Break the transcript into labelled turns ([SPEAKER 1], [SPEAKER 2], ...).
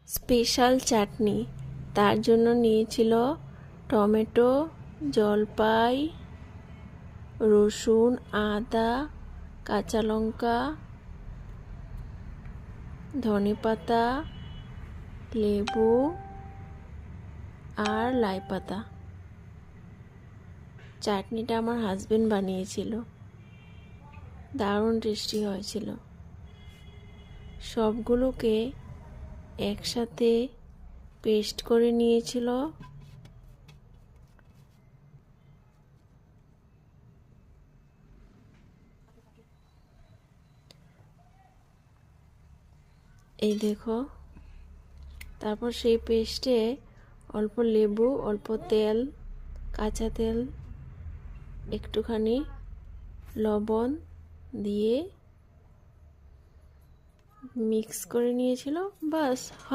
[SPEAKER 1] Special চাটনি, তার জন্য নিয়েছিল টমেটো, জলপাই, রসুন, আদা, কাঁচা লঙ্কা, ধনেপাতা, লেবু আর লাই পাতা। চাটনিটা আমার হাজবেন্ড বানিয়েছিল, দারুণ টেস্টি হয়েছিল। সবগুলোকে একসাথে পেস্ট করে নিয়েছিল। এই দেখো, তারপর সেই পেস্টে অল্প লেবু, অল্প তেল, কাঁচা তেল, একটুখানি লবণ দিয়ে মিক্স করে নিয়েছিল, বাস।